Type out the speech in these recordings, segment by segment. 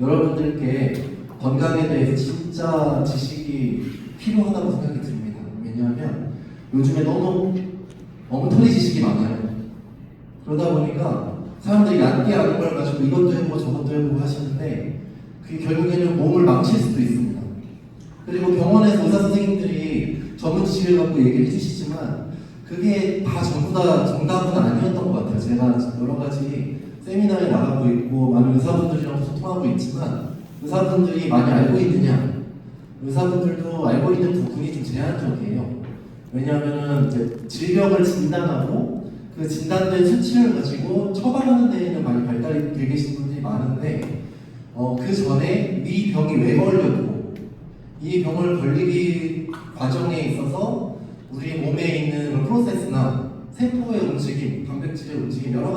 여러분들께 건강에 대해서 진짜 지식이 필요하다고 생각이 듭니다. 왜냐하면 요즘에 너무 엉터리 지식이 많아요. 그러다 보니까 사람들이 얕게 아는 걸 가지고 이것도 해보고 저것도 해보고 하시는데 그게 결국에는 몸을 망칠 수도 있습니다. 그리고 병원에서 의사 선생님들이 전문 지식을 갖고 얘기를 해주시지만 그게 다 전부 다 정답은 아니었던 것 같아요. 제가 여러 가지 세미나에 나가고 있고 많은 의사분들이랑 소통하고 있지만 의사분들이 많이 알고 있느냐? 의사분들도 알고 있는 부분이 좀 제한적이에요. 왜냐하면 질병을 진단하고 그 진단된 수치를 가지고 처방하는 데에는 많이 발달이 되 계신 분들이 많은데 그 전에 이 병이 왜 걸렸고 이 병을 걸리기 과정에 있어서 우리 몸에 있는 프로세스나 세포의 움직임, 단백질의 움직임 여러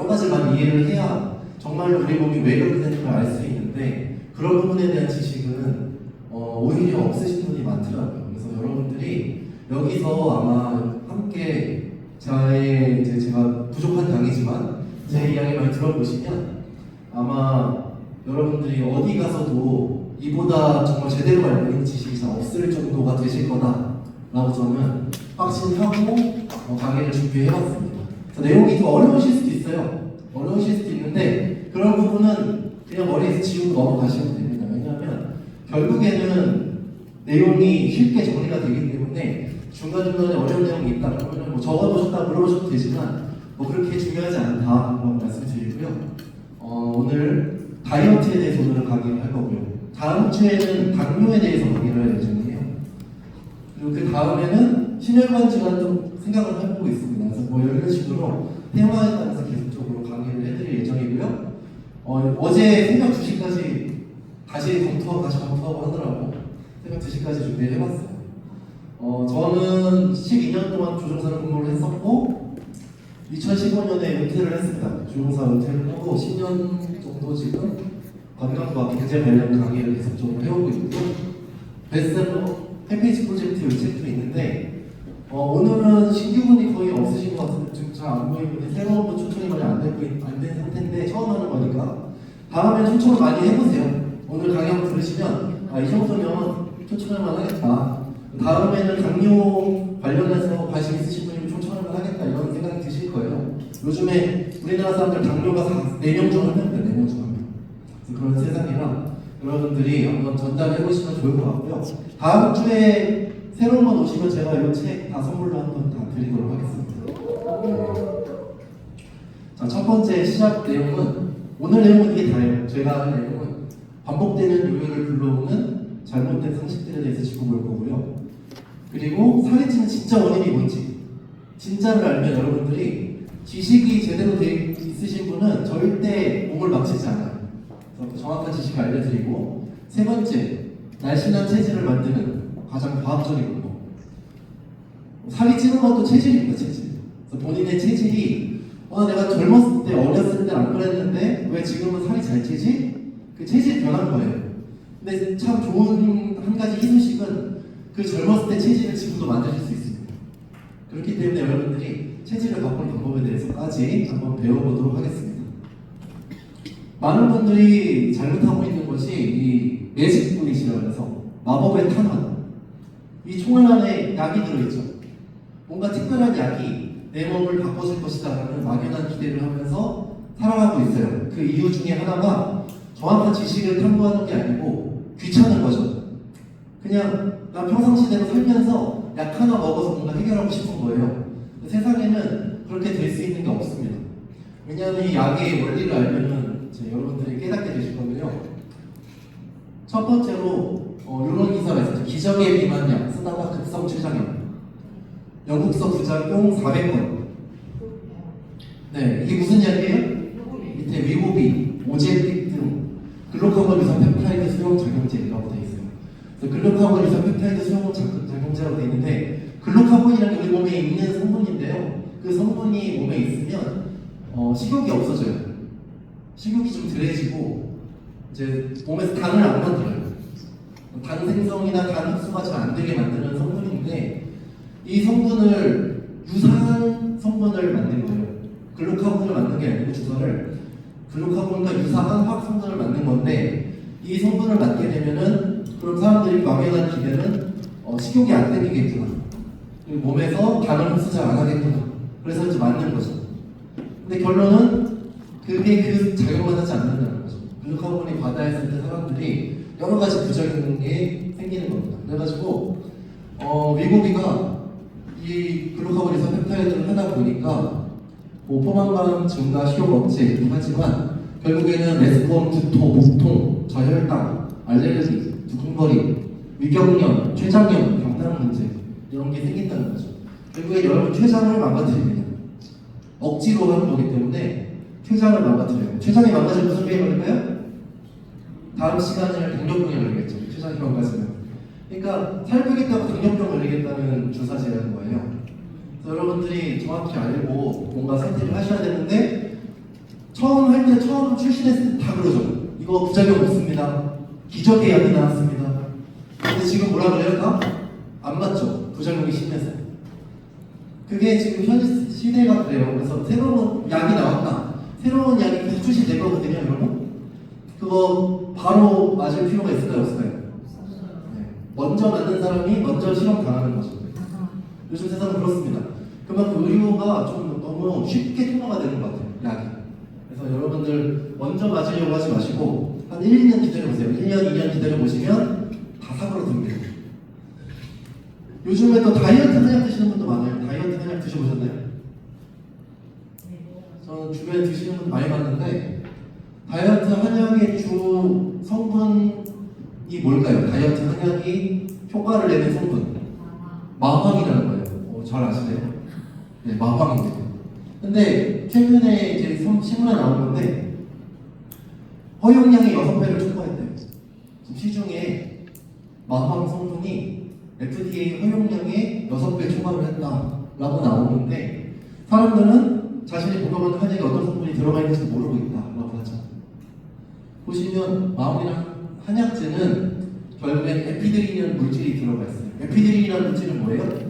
가지만 이해를 해야 정말로 우리 몸이 왜 그렇게 되는 걸 알 수 있는데 그런 부분에 대한 지식은 오히려 없으신 분이 많더라고요. 그래서 여러분들이 여기서 아마 함께 제가 부족한 당이지만 제 이야기 많이 들어보시면 아마 여러분들이 어디 가서도 이보다 정말 제대로 알고 있는 지식이 잘 없을 정도가 되실 거다라고 저는 확신하고 강의를 준비해봤습니다. 내용이 좀 어려우실 수도 있어요. 어려우실 수도 있는데 그런 부분은 그냥 머리에서 지우고 넘어가시면 됩니다. 왜냐하면 결국에는 내용이 쉽게 정리가 되기 때문에 중간중간에 어려운 내용이 있다 그러면 뭐 적어보셨다 물어보셔도 되지만 뭐 그렇게 중요하지 않다 한번 말씀드리고요. 오늘 다이어트에 대해서 오늘은 강의를 할 거고요. 다음 주에는 당뇨에 대해서 강의를 할 예정이에요. 그리고 그 다음에는 심혈관 질환 좀 생각을 해보고 있습니다. 그래서 뭐 이런 식으로 테마에 따라서 계속적으로 강의를 해드릴 예정이고요. 어제 새벽 2시까지 다시 검토하고 하느라고 새벽 2시까지 준비를 해봤어요. 저는 12년 동안 조종사를 근무를 했었고 2015년에 은퇴를 했습니다. 조종사 은퇴를 하고 10년 정도 지금 건강과 경제 관련 강의를 계속적으로 해오고 있고요. 베스트셀러 홈페이지 프로젝트 책도 있는데 오늘은 신규분이 거의 없으신 것 같은데 지금 잘 안 보이는데 새로운 분 초청이 많이 안 된 상태인데 처음 하는 거니까 다음에 초청을 많이 해보세요. 오늘 강의 한번 들으시면 이 정도면 초청할만 하겠다. 다음에는 당뇨 관련해서 관심 있으신 분이면 초청할만 하겠다 이런 생각이 드실 거예요. 요즘에 우리나라 사람들 당뇨가 4명 중 1명입니다. 4명 중 1명. 그런 세상이라 여러분들이 한번 전달해보시면 좋을 것 같고요. 다음 주에 새로운 분 오시면 제가 이 책 다 선물로 한번 다 드리도록 하겠습니다. 자, 첫 번째 시작 내용은 오늘 내용은 이게 다예요. 제가 하는 내용은 반복되는 요요를 불러오는 잘못된 상식들에 대해서 짚어볼 거고요. 그리고 살이 찌는 진짜 원인이 뭔지 진짜를 알면 여러분들이 지식이 제대로 돼 있으신 분은 절대 몸을 망치지 않아요. 그래서 정확한 지식을 알려드리고 세 번째, 날씬한 체질을 만드는 가장 과학적인 방법. 살이 찌는 것도 체질입니다. 체질. 그래서 본인의 체질이 내가 젊었을 때 어렸을 때 안 그랬는데 왜 지금은 살이 잘 찌지? 그 체질이 변한 거예요. 근데 참 좋은 한 가지 희소식은 그 젊었을 때 체질을 지금도 만드실 수 있습니다. 그렇기 때문에 여러분들이 체질을 바꾸는 방법에 대해서까지 한번 배워보도록 하겠습니다. 많은 분들이 잘못하고 있는 것이 이 매직분이시라고 해서 마법의 탄환. 이 총알 안에 약이 들어있죠. 뭔가 특별한 약이 내 몸을 바꿔줄 것이다 라는 막연한 기대를 하면서 살아가고 있어요. 그 이유 중에 하나가 정확한 지식을 탐구하는 게 아니고 귀찮은 거죠. 그냥 나 평상시대로 살면서 약 하나 먹어서 뭔가 해결하고 싶은 거예요. 세상에는 그렇게 될 수 있는 게 없습니다. 왜냐하면 이 약의 원리를 알면은 여러분들이 깨닫게 되실 거고요. 첫 번째로 이런 기사가 있었죠. 기적의 비만약 쓰다가 급성 췌장염 영국서 부작용 400건. 네, 이게 무슨 약이에요? 밑에 위고비, 오젤릭 등 글루카곤 유사 펩타이드 수용 작용제라고 되어 있어요. 그래서 글루카곤 유사 펩타이드 수용 작용제라고 되어 있는데 글루카곤이라는 게 우리 몸에 있는 성분인데요. 그 성분이 몸에 있으면 식욕이 없어져요. 식욕이 좀 덜해지고 이제 몸에서 당을 안 만들어요. 당 생성이나 당 흡수가 잘 안 되게 만드는 성분인데 이 성분을 유사한 성분을 만든 거예요. 글루카곤을 만든 게 아니고 주사를 글루카곤과 유사한 화학 성분을 만든 건데 건데 이 성분을 맞게 되면은 그럼 사람들이 막연한 기대는 식욕이 안 땡기겠구나. 그리고 몸에서 당을 흡수 잘 안 하겠구나. 그래서 이제 맞는 거죠. 근데 결론은 그게 그 작용만 하지 않는다는 거죠. 글루카곤이 과다했을 때 사람들이 여러 가지 부작용이 생기는 겁니다. 그래가지고 미국이가 이 글루카곤에서 펩타이드를 하다 보니까 뭐 포만감 증가, 식욕 억제이긴 하지만 결국에는 메스꺼움, 구토, 목통, 저혈당, 알레르기, 두근거림, 위경련, 췌장염, 방광 문제 이런 게 생긴다는 거죠. 결국에 여러분 췌장을 망가뜨립니다. 억지로 하는 거기 때문에 췌장을 망가뜨려요. 췌장이 망가지면 무슨 병이 걸릴까요? 다음 시간에는 당뇨병이 걸리겠죠. 췌장이 망가지면. 그러니까 살빼겠다고 당뇨병 걸리겠다는 주사제라는 거예요. 그래서 여러분들이 정확히 알고 뭔가 선택을 하셔야 되는데 처음 출시됐을 때 다 그러죠. 이거 부작용 없습니다. 기적의 약이 나왔습니다. 근데 지금 뭐라 그래요? 다? 안 맞죠. 부작용이 심해서. 그게 지금 현 시대가 그래요. 그래서 새로운 약이 나왔다. 새로운 약이 계속 출시될 거거든요, 여러분. 그거 바로 맞을 필요가 있을까요, 없을까요? 네. 먼저 맞는 사람이 먼저 실험 당하는 거죠. 요즘 세상은 그렇습니다. 그만큼 의료가 좀 너무 쉽게 통과가 되는 것 같아요, 약이. 그래서 여러분들 먼저 맞으려고 하지 마시고 한 1, 2년 기다려보세요. 1년, 2년 기다려보시면 다 사고로듭니다. 요즘에 또 다이어트 한약 드시는 분도 많아요. 다이어트 한약 드셔보셨나요? 저는 주변에 드시는 분 많이 봤는데 다이어트 한약의 주 성분이 뭘까요? 다이어트 한약이 효과를 내는 성분 마황이라는 거예요. 잘 아시네요? 네, 마황이에요. 근데 최근에 이제 신문에 나온 건데 허용량이 6배를 초과했대요. 지금 시중에 마황 성분이 FDA 허용량의 6배 초과를 했다라고 나오는데 사람들은 자신이 복용하는 한약에 어떤 성분이 들어가 있는지 모르고 있다라고 하죠. 보시면 마황이랑 한약재는 결국엔 에피드린이라는 물질이 들어가 있어요. 에피드린이라는 물질은 뭐예요?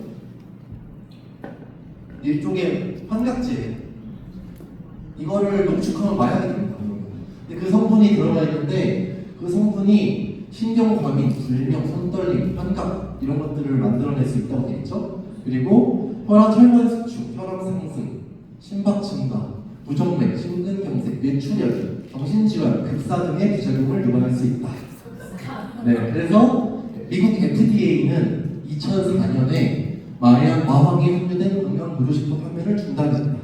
일종의 환각제예요. 이거를 농축하면 마약이 됩니다. 근데 그 성분이 들어가 있는데 그 성분이 신경과민, 불명, 손떨림, 환각 이런 것들을 만들어낼 수 있다고 되어 있죠. 그리고 혈관 수축, 혈압 상승, 심박 증가, 부정맥, 심근경색, 뇌출혈, 정신질환, 급사 등의 부작용을 유발할 수 있다. 네, 그래서 미국 FDA는 2004년에 마황이 함유된 건강의료식품 판매를 중단했다.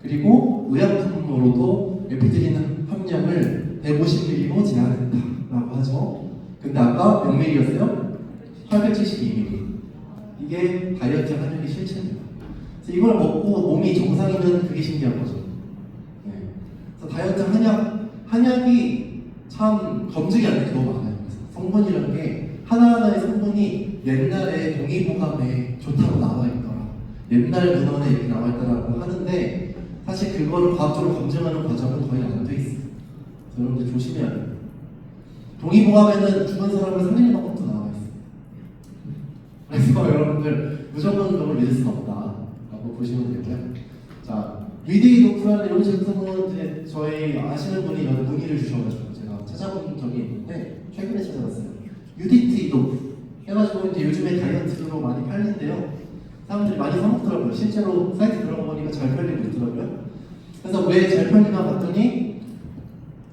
그리고 의약품으로도 에피드린 함량을 150mg로 제한했다라고 하죠. 근데 아까 몇 ml였어요? 872mg. 이게 다이어트 한약의 실체입니다. 그래서 이걸 먹고 몸이 정상이면 그게 신기한 거죠. 네. 그래서 다이어트 한약이 참 검증이 안 된 게 너무 많아요. 성분이라는 게 하나하나의 성분이 옛날에 동의보감에 좋다고 나와 있더라. 옛날 문헌에 이렇게 나와 있더라고 하는데 사실 그거를 과학적으로 검증하는 과정은 거의 안 돼 있어요. 그래서 여러분들 조심해야 돼요. 동의보감에는 죽은 사람을 살리는 방법도 나와 있어요. 그래서 여러분들 무조건 그걸 믿을 수는 없다라고 보시면 되고요. 자, 위디 도프라는 이런 제품은 이제 저희 아시는 분이 문의를 주셔가지고 제가 찾아본 적이 있는데 최근에 찾아봤어요. UDT 도프 해가지고 이제 요즘에 다이어트로 많이 팔린대요. 사람들이 많이 사먹더라고요. 실제로 사이트 들어가 보니까 잘 팔리고 있더라고요. 그래서 왜 잘 팔리나 봤더니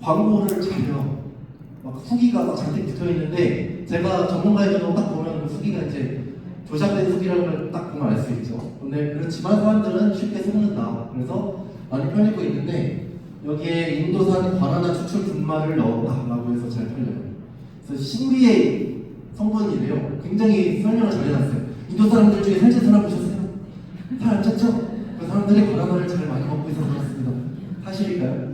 광고를 잘해요. 막 후기가 막 잔뜩 붙어 있는데 제가 전문가에서 딱 보면 그 후기가 이제 조작된 후기라는 걸 딱 보면 알 수 있죠. 근데 그렇지만 사람들은 쉽게 속는다. 그래서 많이 팔리고 있는데 여기에 인도산 바나나 추출 분말을 넣었다라고 해서 잘 팔려요. 그래서 신비의 성분이래요. 굉장히 설명을 잘 해놨어요. 인도 사람들 중에 살찐 사람 보셨어요? 살 안 쪘죠? 그 사람들이 바나나를 잘 많이 먹고 있어서 그렇습니다. 사실일까요?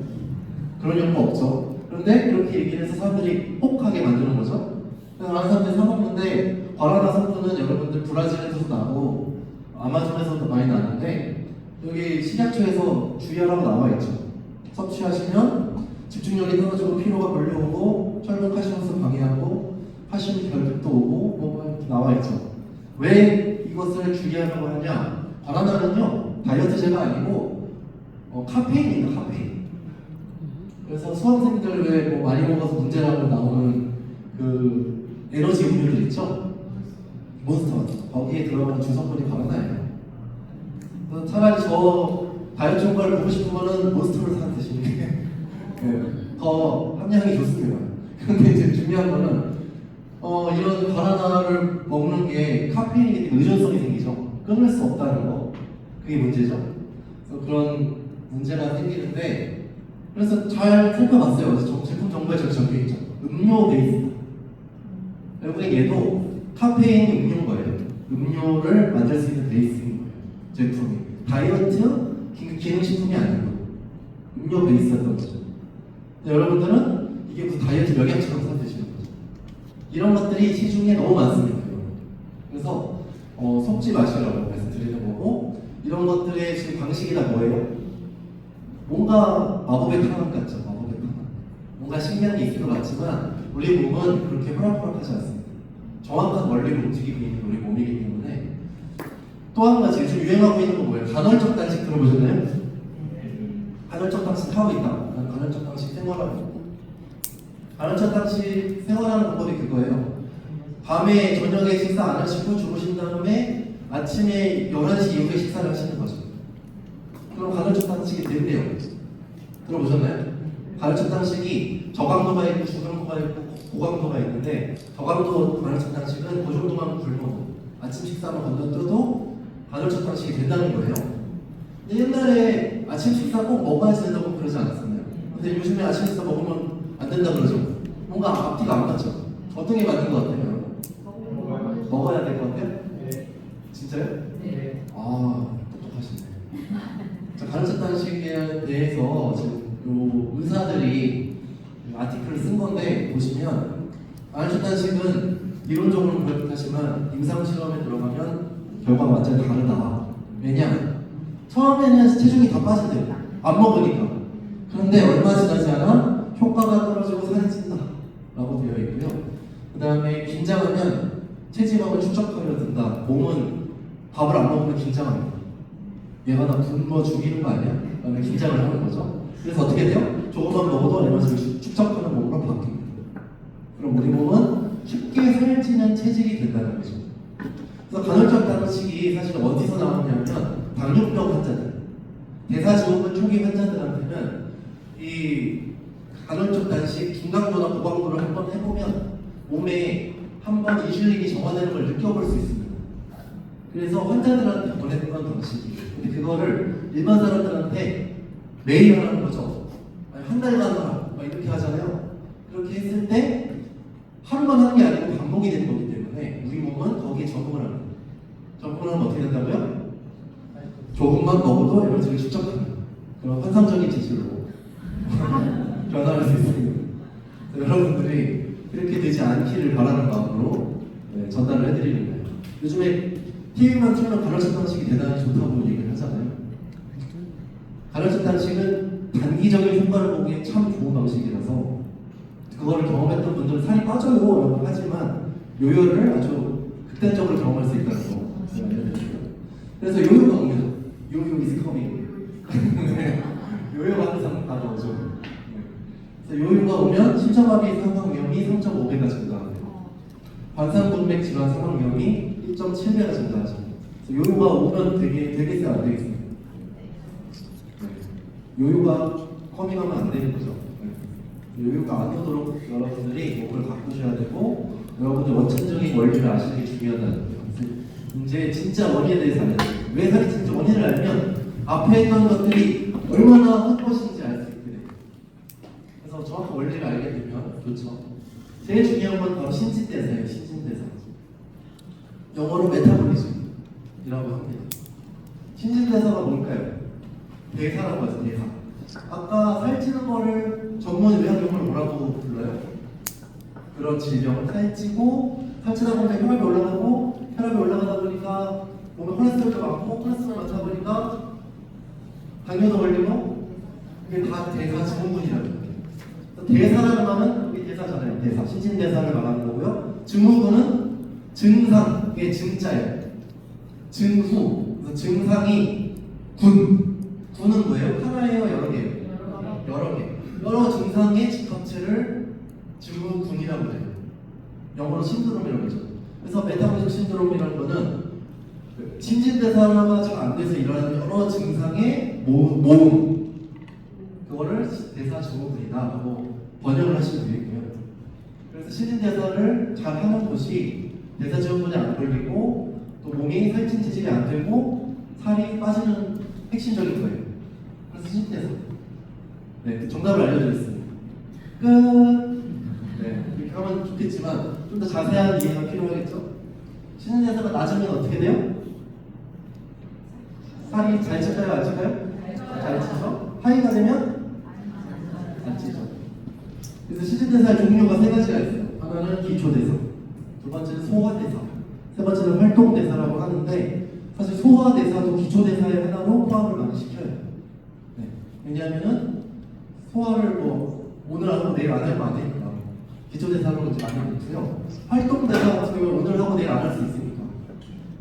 그런 연구 없죠. 그런데 그렇게 얘기를 해서 사람들이 혹하게 만드는 거죠. 그래서 많은 사람들이 사먹는데 바나나 성분은 여러분들 브라질에서도 나고 아마존에서도 많이 나는데 여기 식약처에서 주의하라고 나와 있죠. 섭취하시면 집중력이 떨어지고 피로가 몰려오고 철분 칼슘을 방해하고 칼슘 결핍도 오고 뭐 나와 있죠. 왜 이것을 주의하라고 하냐? 바나나는요 다이어트제가 아니고 카페인입니다. 카페인. 그래서 수험생들 왜 뭐 많이 먹어서 문제라고 나오는 그 에너지 음료들 있죠? 몬스터 거기에 들어가는 주성분이 바로 나예요. 그래서 차라리 저 다이어트 효과를 보고 싶으면은 몬스터를 사 드시는 게 네, 더 함량이 좋습니다. 근데 이제 중요한 거는 이런 바나나를 먹는 게 카페인이 의존성이 생기죠. 끊을 수 없다는 거. 그게 문제죠. 그래서 그런 문제가 생기는데 그래서 잘 살펴봤어요. 그래서 제품 정보에 저기 적혀 있죠. 음료 베이스. 결국엔 얘도 카페인 음료인 거예요. 음료를 만들 수 있는 베이스인 거예요. 제품이. 다이어트 기능식품이 아니고 음료 베이스였던 거죠. 여러분들은 이게 무슨 다이어트 영양처럼 사 드시는 거죠. 이런 것들이 시중에 너무 많습니다. 그래서 속지 마시라고 말씀드리는 거고 이런 것들의 지금 방식이 다 뭐예요? 뭔가 마법의 탕감 같죠. 마법의 탕감. 뭔가 신기한 게 있을 것 같지만 우리 몸은 그렇게 호락호락하지 않습니다. 정확한 원리로 움직이고 있는 우리 몸이기 때문에 또 한 가지 요즘 유행하고 있는 건 뭐예요? 간헐적 단식 들어보셨나요? 간헐적 단식 하고 있다. 간헐적 단식 생활하고 있고 간헐적 단식 생활하는 방법이 그거예요. 밤에 저녁에 식사 안 하시고 주무신 다음에 아침에 11시 이후에 식사를 하시는 거죠. 그럼 간헐적 단식이 된대요. 들어보셨나요? 간헐적 단식이 저강도가 있고 중강도가 있고 고강도가 있는데 저강도 간헐적 단식은 그 정도만 굶어도 아침 식사만 건너뛰어도 간헐적 단식이 된다는 거예요. 근데 옛날에 아침 식사 꼭 먹어야 된다고 그러지 않았었나요? 근데 요즘에 아침 식사 먹으면 안 된다 그러죠. 뭔가 앞뒤가 안 맞죠. 어떤 게 맞는 것 같아요? 먹어야 될 것 같아요? 네. 진짜요? 네. 아, 똑똑하시네. 자, 간헐적 단식에 대해서 지금 요 의사들이 아티클을 쓴 건데 보시면 간헐적 단식은 이론적으로는 그렇다지만 임상 실험에 들어가면 결과가 완전히 다르다. 왜냐? 처음에는 체중이 더 빠진대요. 안 먹으니까. 그런데 얼마 지나지 않아 효과가 떨어지고 살이 찐다. 라고 되어 있고요. 그 다음에 긴장하면 체지방을 축적하려 든다. 몸은 밥을 안 먹으면 긴장합니다. 얘가 나 굶어 죽이는 거 아니야? 라는 긴장을 하는 거죠. 그래서 어떻게 돼요? 조금만 먹어도 에너지를 축적하는 몸으로 바뀝니다. 그럼 우리 몸은 쉽게 살찌는 체질이 된다는 거죠. 그래서 간헐적 단식이 사실 어디서 나오냐면 당뇨병 환자들, 대사증후군 초기 환자들한테는 이 간헐적 단식, 중강도나 고강도를 한번 해보면 몸에 한번 인슐린이 정화되는 걸 느껴볼 수 있습니다. 그래서 환자들한테 보냈던 방식이에요. 근데 그거를 일반 사람들한테 매일 하는 거죠. 한 달간 하라, 막 이렇게 하잖아요. 그렇게 했을 때 하루만 하는 게 아니고 반복이 되는 거기 때문에 우리 몸은 거기에 적응을 합니다. 적응을 하면 어떻게 된다고요? 조금만 먹어도 에너지를 축적합니다. 그런 환상적인 지질로 변화할 수 있습니다. 여러분들이 그렇게 되지 않기를 바라는 마음으로 전달을 해드리는 거예요. 요즘에 TV만 틀면 간헐적 단식이 대단히 좋다고 얘기를 하잖아요. 간헐적 단식은 단기적인 효과를 보기에 참 좋은 방식이라서 그거를 경험했던 분들은 살이 빠져요 라고 하지만 요요를 아주 극단적으로 경험할 수 있다는 거 제가 알려드릴게요. 그래서 요요가 옵니다. 요요 is coming. 요요가 항상 다가오죠. 그래서 요요가 오면 심장마비 사망 위험이 3.5배가 증가합니다. 관상동맥 질환 사망 위험이 1.7배가 증가하죠. 그래서 요요가 오면 되게 세요, 안 되겠습니다. 요요가 커밍하면 안 되는 거죠. 요요가 안 오도록 여러분들이 목을 바꾸셔야 되고 여러분들 원천적인 원리를 아시는 게 중요하다는 거예요. 이제 진짜 원인에 대해서 알아야 돼요. 왜 살이 찐지 원인을 알면 앞에 했던 것들이 얼마나 한 것인지 알 수 있게 돼요. 그래서 정확한 원리를 알게 되면 좋죠. 제일 중요한 건 바로 신진대사예요. 신진대사. 영어로 메타볼리즘이라고 합니다. 신진대사가 뭘까요? 대사라고 하죠. 대사. 아까 살찌는 거를 전문 의학용어로 뭐라고 불러요? 그런 질병을 살찌다 보니까 혈압이 올라가고 혈압이 올라가다 보니까 몸에 콜레스테롤도 많고 콜레스테롤 많다 보니까 당뇨도 걸리고 그게 다 대사 증후군이라고 해요. 대사라는 말은 그게 대사잖아요. 대사. 신진대사를 말하는 거고요. 증후군은 증상의 증자예요. 증후. 그래서 증상이 군은 뭐예요? 하나예요? 여러 개예요? 여러 개. 여러 증상의 집합체를 증후군이라고 해요. 영어로 신드롬이라고 하죠. 그래서 메타보lik 신드롬이라는 거는 신진대사가 잘 안 돼서 일어나는 여러 증상의 모음, 그거를 대사 증후군이다 하고 번역을 하시면 되겠고요. 그래서 신진대사를 잘 하는 곳이 대사 증후군이 안 걸리고 또 몸이 살찐 체질이 안 되고 살이 빠지는 핵심적인 거예요. 그래서 신진대사. 네, 정답을 알려드렸습니다. 끝. 네, 이렇게 하면 좋겠지만 좀 더 자세한 이해가 필요하겠죠. 신진대사가 낮으면 어떻게 돼요? 살이 잘 찔까요? 안 찔까요? 잘 찌죠. 하이가 되면 안 찌죠. 그래서 신진대사의 종류가 세 가지가 있어요. 하나는 기초대사, 두 번째는 소화대사, 세 번째는 활동대사라고 하는데 사실 소화대사도 기초대사의 하나로 포함을 많이 시켜요. 네. 왜냐하면은 소화를 뭐 오늘 하고 내일 안 하면 안 되니까 기초대사로 이제 많이 넣고요. 활동대사 같은 경우는 오늘 하고 내일 안 할 수 있으니까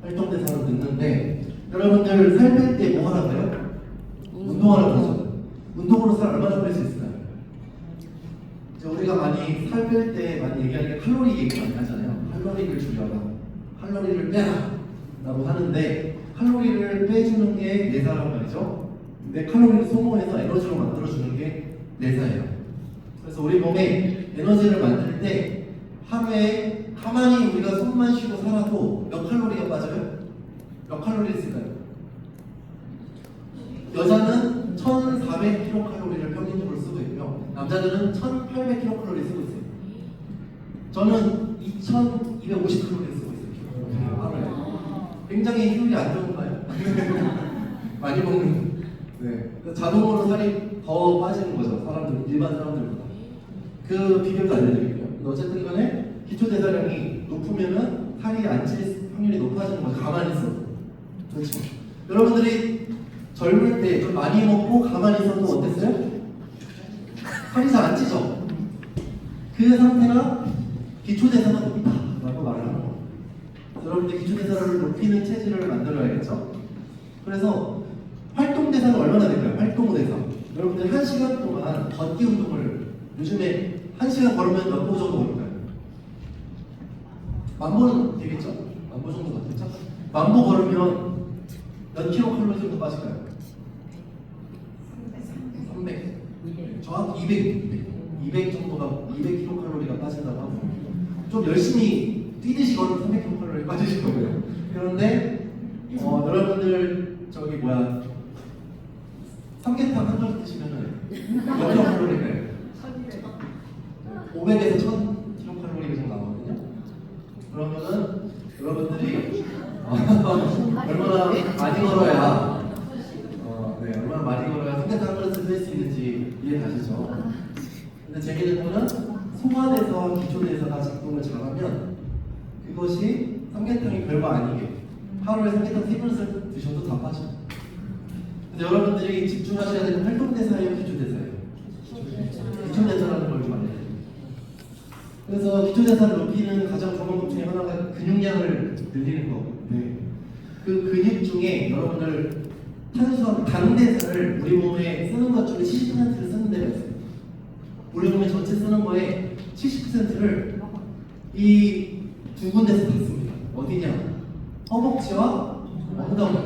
활동대사로 넣는데 여러분들 살 뺄 때 뭐 하라고요? 운동하라고 하죠. 운동으로 살 얼마나 뺄 수 있을까요? 이제 우리가 많이 살 뺄 때 많이 얘기하는 게 칼로리 얘기 많이 하잖아요. 칼로리를 줄여라, 칼로리를 빼라 라고 하는데 칼로리를 빼주는 게 내사란 말이죠. 근데 칼로리를 소모해서 에너지로 만들어주는 게 내사예요. 그래서 우리 몸에 에너지를 만들 때 하루에 가만히 우리가 숨만 쉬고 살아도 몇 칼로리가 빠져요? 몇 칼로리 있을까요? 여자는 1400kcal를 평균적으로 쓰고 있고요. 남자들은 1800kcal 쓰고 있어요. 저는 2250kcal 쓰고 있어요. 하루에. 굉장히 효율이 안 좋은가요? 많이 먹는. 네. 자동으로 살이 더 빠지는 거죠. 사람들, 일반 사람들보다. 그 비결도 알려드릴게요. 어쨌든 간에 기초대사량이 높으면은 살이 안 찔 확률이 높아지는 거죠. 가만히 있어도. 그렇죠. 여러분들이 젊을 때 좀 많이 먹고 가만히 있어도 어땠어요? 살이 잘 안 찌죠? 그 상태가 기초대사가 높다라고 말을 하는 거예요. 여러분들 기초대사를 높이는 체질을 만들어야겠죠? 그래서 활동대사는 얼마나 될까요? 활동대사. 여러분들 1시간 동안 걷기 운동을 요즘에 1시간 걸으면 몇 보 정도 걸을까요? 1000보는 되겠죠? 1000보 정도 되겠죠? 1000보 걸으면 몇 킬로칼로리 정도 빠질까요? 300. 정확히 200 정도가 200킬로칼로리가 빠진다고 하고 좀 열심히 뛰듯이 걸으면 300킬로칼로리 빠지실 거고요. 그런데 여러분들 저기 뭐야 삼계탕 한 점 드시면은 몇 킬로칼로리일까요? 500에서 1000킬로칼로리 정도 나오거든요. 그러면은 여러분들이 얼마나 많이 걸어야 얼마나 많이 걸어야 삼계탕 한 그릇을 뺄 수 있는지 이해가시죠? 근데 재미있는 거는 소화대사와 기초대사가 작동을 잘하면 그것이 삼계탕이 별거 아니게 하루에 삼계탕 3그릇을 드셔도 다 빠져. 근데 여러분들이 집중하셔야 되는 활동대사예요, 기초대사예요? 기초대사라는 걸 좀 알려드려요. 그래서 기초대사를 높이는 가장 좋은 것 중에 하나가 근육량을 늘리는 거. 네. 그 근육 중에 여러분들 당대사를 우리 몸에 쓰는 것 중에 70%를 쓰는 데가 있어요. 우리 몸에 전체 쓰는 거에 70%를 이 두 군데서 다 씁니다. 어디냐? 허벅지와 엉덩이.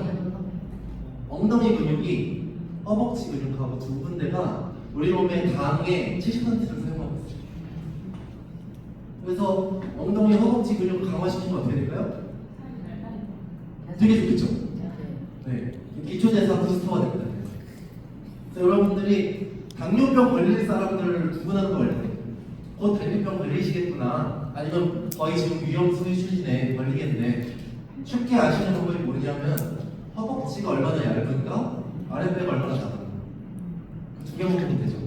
엉덩이 근육이 허벅지 근육하고 두 군데가 우리 몸의 당의 70%를 사용하고 있어요. 그래서 엉덩이 허벅지 근육을 강화시키면 어떻게 될까요? 되게 좋겠죠? 네. 기초대사 부스터가 됩니다. 그래서 여러분들이 당뇨병 걸릴 사람들 구분하는 거 알죠? 곧 당뇨병 걸리시겠구나. 아니면 거의 지금 위험 수준에 걸리겠네. 쉽게 아시는 방법이 뭐냐면 허벅지가 얼마나 얇은가, 아랫배가 얼마나 작은가. 그 두 개 보면 되죠.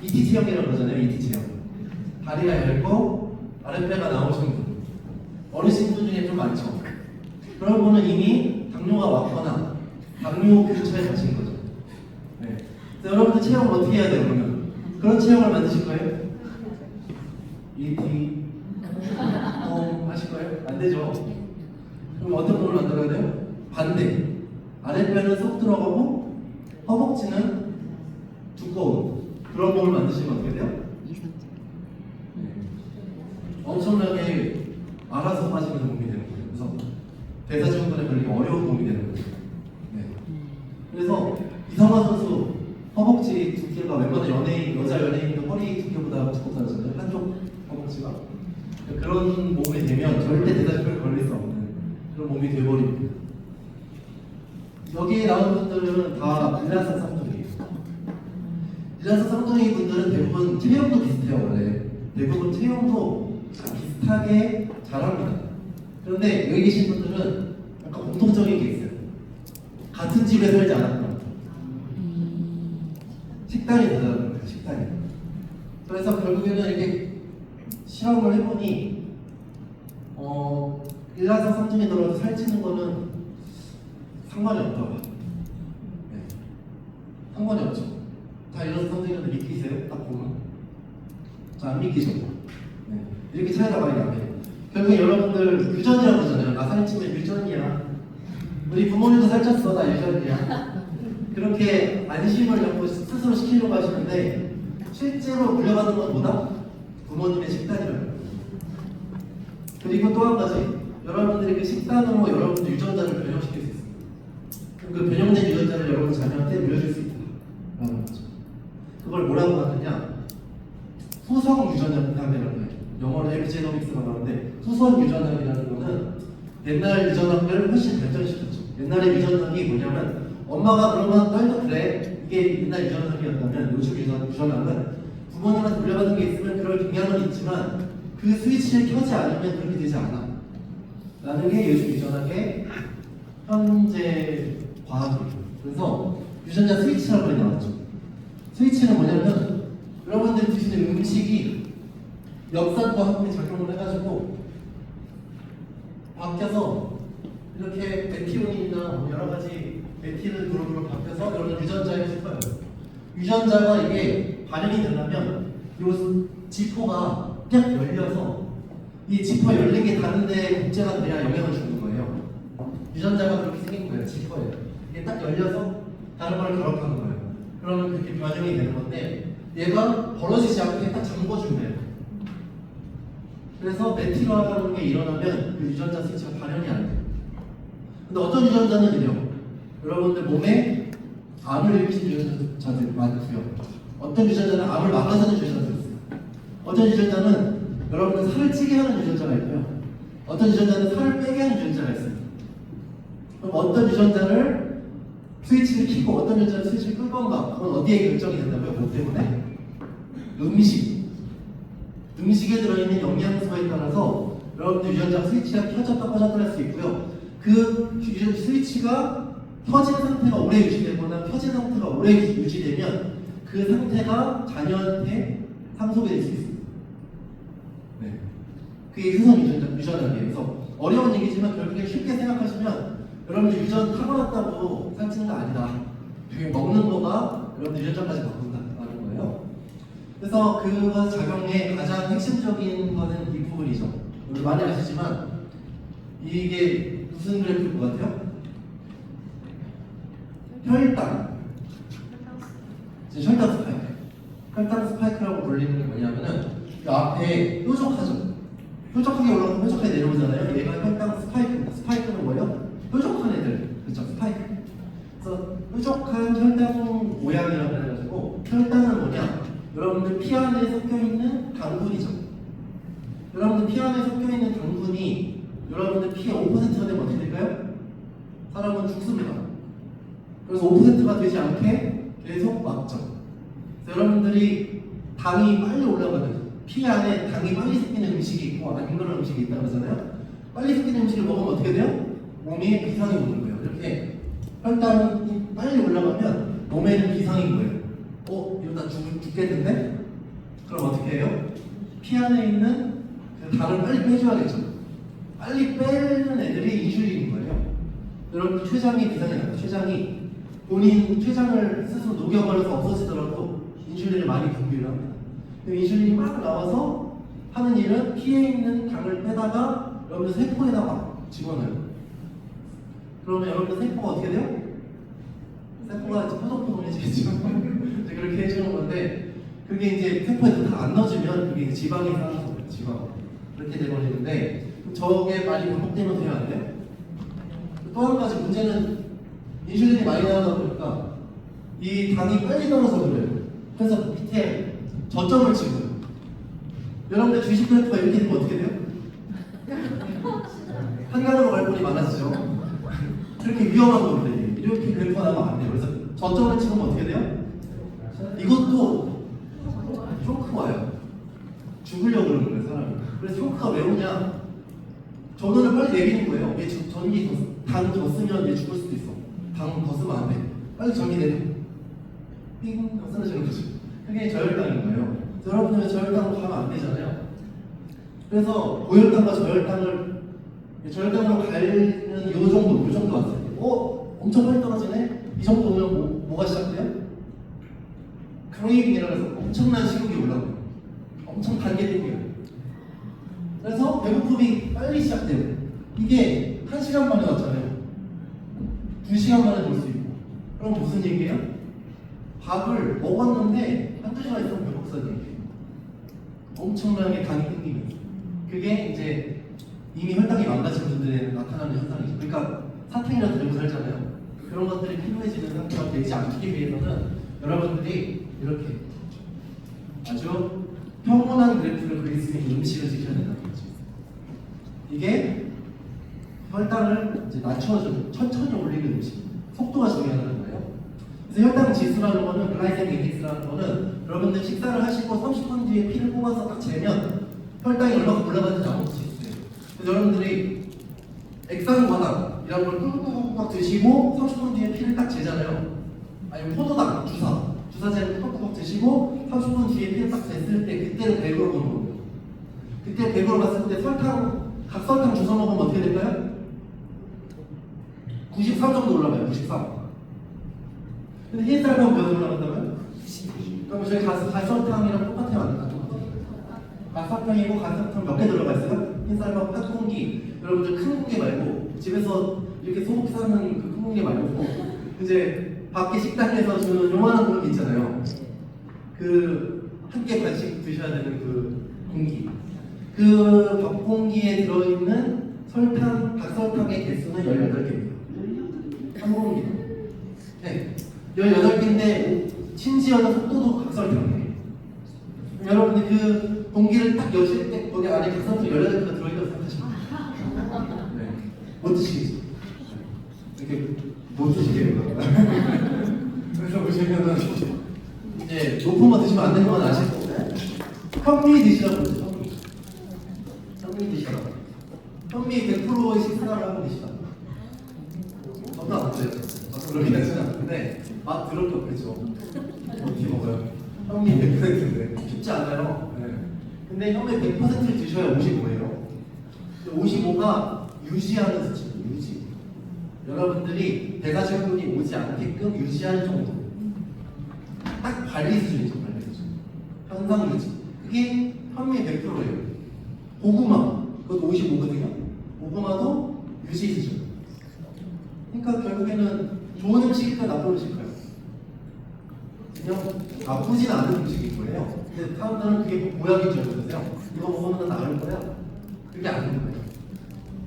ET 체형이라고 그러잖아요. ET 체형. 다리가 얇고 아랫배가 나오시는 분. 어르신분 중에 좀 많죠. 그런 분은 이미 당뇨가 왔거나 당뇨 근처에 가신 거죠. 네. 그래서 여러분들 체형을 어떻게 해야 돼요? 그러면 그런 체형을 만드실 거예요? ET 하실 거예요? 안 되죠. 그럼 어떤 몸을 만들어야 돼요? 반대. 아랫배는 쏙 들어가고 허벅지는 두꺼운 그런 몸을 드시면 어떻게 돼요? 엄청나게 알아서 빠지는 몸이 되는 거예요. 그래서 대사증후군에 걸리기 어려운 몸이 되는 거죠. 네. 그래서 이성화 선수 허벅지 두께가 웬만한 연예인, 여자 연예인도 허리 두께보다 두껍다잖아요. 한쪽 허벅지가. 그런 몸이 되면 절대 대사증후군에 걸릴 수 없는 그런 몸이 되어버립니다. 여기에 나온 분들은 다 일란성 쌍둥이에요. 일란성 쌍둥이 분들은 대부분 체형도 비슷해요. 원래 대부분 체형도 비슷하게 잘합니다. 그런데 여기 계신 분들은 약간 공통적인 게 있어요. 같은 집에 살지 않았다. 식단이 다르다는 거예요. 식단이. 그래서 결국에는 이렇게 실험을 해보니 일란성 쌍둥이들로 살찌는 거는 상관이 없다고. 네. 상관이 없죠. 다 일란성 쌍둥이들 믿기세요? 딱 보면. 자, 안 믿기죠? 네. 이렇게 차이가 많이 나요. 결국 여러분들 유전이라고 하잖아요. 나 살찌면 유전이야. 우리 부모님도 살쪘어. 나 유전이야. 그렇게 안심을 자꾸 스스로 시키려고 하시는데 실제로 물려받은 건 뭐다? 부모님의 식단이라는 거예요. 그리고 또 한 가지, 여러분들이 그 식단으로 여러분들 유전자를 변형시킬 수 있습니다. 그 변형된 유전자를 여러분 자녀한테 물려줄 수 있다라는 거죠. 그걸 뭐라고 하느냐? 후성 유전학이라고 해요. 영어로 에피제노믹스라고 하는데, 후성 유전학이라는 거는 옛날 유전학을 훨씬 발전시켰죠. 옛날의 유전학이 뭐냐면, 엄마가 그러면 딸도 그래, 이게 옛날 유전학이었다면 요즘 유전학은 부모님한테 물려받은 게 있으면 그럴 경향은 있지만 그 스위치를 켜지 않으면 그렇게 되지 않아 라는 게 요즘 유전학의 현재 과학이에요. 그래서 유전자 스위치라고 나왔죠. 스위치는 뭐냐면 여러분들이 드시는 음식이 역산과 함께 작용을 해가지고 바뀌어서 이렇게 메티온이나 여러 가지 메틸 그룹으로 바뀌어서 여러분 유전자에 싶어요. 유전자가 이게 반영이 되려면 이 지포가 딱 열려서 이 지포 열린 게 다른데 복제가 돼야 영향을 주는 거예요. 유전자가 그렇게 생긴 거예요. 지포에 이게 딱 열려서 다른 걸 결합하는 거예요. 그러면 그렇게 변형이 되는 건데 얘가 벌어지지 않게 딱 잠궈주네요. 그래서 메틸화라는 게 일어나면 그 유전자 스위치가 발현이 안 돼요. 근데 어떤 유전자는 이래요. 여러분들 몸에 암을 일으키는 유전자들 많고요. 어떤 유전자는 암을 막아주는 유전자도 있어요. 어떤 유전자는 여러분들 살을 찌게 하는 유전자가 있고요. 어떤 유전자는 살을 빼게 하는 유전자가 있어요. 그럼 어떤 유전자를 스위치를 켜고 어떤 유전자를 스위치를 끌 건가? 그건 어디에 결정이 된다고요? 뭐 때문에? 음식에 들어있는 영양소에 따라서 여러분들 유전자 스위치가 켜졌다 꺼졌다 할 수 있고요. 그 스위치가 켜진 상태가 오래 유지되거나 켜진 상태가 오래 유지되면 그 상태가 자녀한테 상속이 될 수 있습니다. 네. 그게 효성 유전학이에요. 그래서 어려운 얘기지만 결국에 쉽게 생각하시면 여러분들 유전 타고났다고 살찌는 거 아니다. 그게 먹는 거가 여러분들 유전자까지 바꾼다라는 거예요. 그래서 그 작용의 가장 핵심적인 거는 이 부분이죠. 여러분 많이 아시지만 이게 무슨 그래프일 것 같아요? 혈당. 혈당 스파이크. 혈당 스파이크라고 불리는 게 뭐냐면은 이 앞에 뾰족하죠. 뾰족하게 올라가면 뾰족하게 내려오잖아요. 얘가 혈당 스파이크. 스파이크는 뭐예요? 뾰족한 애들. 그렇죠? 스파이크. 그래서 뾰족한 혈당 모양이라고 해가지고 혈당은 뭐냐? 여러분들 피 안에 섞여 있는 당분이죠. 여러분들 피 안에 섞여 있는 당분이 여러분들 피의 5%가 되면 어떻게 될까요? 사람은 죽습니다. 그래서 5%가 되지 않게 계속 막죠. 여러분들이 당이 빨리 올라가는 피 안에 당이 빨리 섞이는 음식이 있고 안 그런 음식이 있다고 하잖아요. 빨리 섞이는 음식을 먹으면 어떻게 돼요? 몸에 비상이 오는 거예요. 이렇게 혈당이 빨리 올라가면 몸에는 비상인 거예요. 이러다 죽겠는데? 그럼 어떻게 해요? 피 안에 있는 그 당을 빨리 빼줘야겠죠. 빨리 빼는 애들이 인슐린인 거예요. 여러분 췌장이 비상이 나요. 췌장이 본인 췌장을 스스로 녹여버려서 없어지더라도 인슐린을 많이 분비를 합니다. 인슐린이 막 나와서 하는 일은 피에 있는 당을 빼다가 여러분들 세포에다 막 집어넣어요. 그러면 여러분들 세포가 어떻게 돼요? 세포가 이제 포동포동해지겠죠. 이제 그렇게 해주는 건데 그게 이제 세포에 다 안 넣어주면 그게 지방이 쌓여서 그래요. 지방. 그렇게 돼버리는데 저게 많이 반복되면 돼요, 안 돼요? 또 한 가지 문제는 인슐린이 많이 나오다 보니까 이 당이 빨리 떨어져 그래요. 그래서 밑에 저점을 치고요. 여러분들 주식 그래프가 이렇게 되면 어떻게 돼요? 한가로로 갈 돈이 많아지죠. 그렇게 위험한 건데 이렇게 그래프가 나오면 안 돼요. 그래서 저점을 치면 어떻게 돼요? 이것도 쇼크가 와요. 죽으려고 그러는 거예요, 사람이. 그래서 쇼크가 왜 오냐? 전원을 빨리 내리는 거예요. 얘 전기 당 더 쓰면 얘 죽을 수도 있어. 당 더 쓰면 안 돼. 빨리 전기 내려. 삥 쓰러지는 거죠. 그게 저혈당인 거예요. 여러분들 저혈당으로 가면 안 되잖아요. 그래서 고혈당과 저혈당으로 가는 요 정도 왔을 때, 엄청 빨리 떨어지네? 이 정도 오면 뭐가 시작돼요? 크레이빙이라고 해서 엄청난 식욕이 올라오고 엄청 단계 땡겨요. 그래서 배고픔이 빨리 시작돼요. 이게 1시간 만에 왔잖아요. 2시간 만에 볼 수 있고. 그럼 무슨 얘기예요? 밥을 먹었는데 한두 시간 있으면 배고프다는 얘기예요. 엄청나게 간이 땡기면서. 그게 이제 이미 혈당이 망가진 분들에 나타나는 현상이죠. 그러니까 사탕이라도 들고 살잖아요. 그런 것들이 필요해지는 상태가 되지 않기 위해서는 여러분들이 이렇게 아주 평온한 그래프를 그릴 수 있는 음식을 지켜야 된다는 거죠. 이게 혈당을 이제 낮춰주는, 천천히 올리는 음식, 속도가 중요하다는 거예요. 그래서 혈당 지수라는 거는, 글라이세믹 인덱스라는 거는 여러분들 식사를 하시고 30분 뒤에 피를 뽑아서 딱 재면 혈당이 얼마큼 올라가는지 아무것도 지수예요. 그래서 여러분들이 액상과당이라는 걸 꾹꾹꾹 드시고 30분 뒤에 피를 딱 재잖아요. 아니면 포도당, 주사제를 꾹꾹꾹 드시고 30분 뒤에 피를 딱 쟀을 때 그때를 100으로 보는 거예요. 그때 100으로 봤을 때 각설탕 주워 먹으면 어떻게 될까요? 93 정도 올라가요. 93. 근데 흰쌀밥 몇 올라간다고요? 92. 그럼 저희 가설탕이랑 똑같아요, 안 똑같아요? 가설탕이고 가설탕 몇 개 들어가 있어요? 흰쌀밥 한 공기. 여러분들 큰 공기 말고 집에서 이렇게 소고기 사는 그 큰 공기 말고 이제 밖에 식당에서 주는 요만한 공기 있잖아요. 그 한 개 반씩 드셔야 되는 그 공기. 그 밥 공기에 들어있는 각설탕의 개수는 18개입니다. 한 공기. 네. 18개인데 심지어는 속도도 각설탕이에요. 여러분들 그 공기를 딱 여실 때 거기 안에 각설탕 18개가 들어있다고 생각하시면 돼요. 네. 못 드시겠죠? 이렇게 못 드시게요. 그래서 보시면은 이제 높은 거 드시면 안 되는 건 아시고 현미 드시라고 그러죠. 현미 드시라고. 현미 100%의 식사를 하고 드시라고. 저도 안 돼요. 저도 그렇게 되지는 않는데 맛 들을 게 없겠죠. 어떻게 먹어요? 현미 100%인데 쉽지 않아요. 네. 근데 현미 100%를 드셔야 55예요. 55가 유지하는 수치입니다. 유지. 여러분들이 대사증후군이 오지 않게끔 유지하는 정도. 딱 관리 수준이죠. 관리 수준. 현상 유지. 그게 현미 100%예요. 고구마, 그것도 55거든요. 고구마도 유지 수준. 그러니까 결국에는 좋은 음식일까 나쁜 음식일까요? 그냥 나쁘진 않은 음식인 거예요. 근데 사람들은 그게 보약인 줄 알았어요. 이거 먹으면 나을 거야. 그게 아닌 거예요.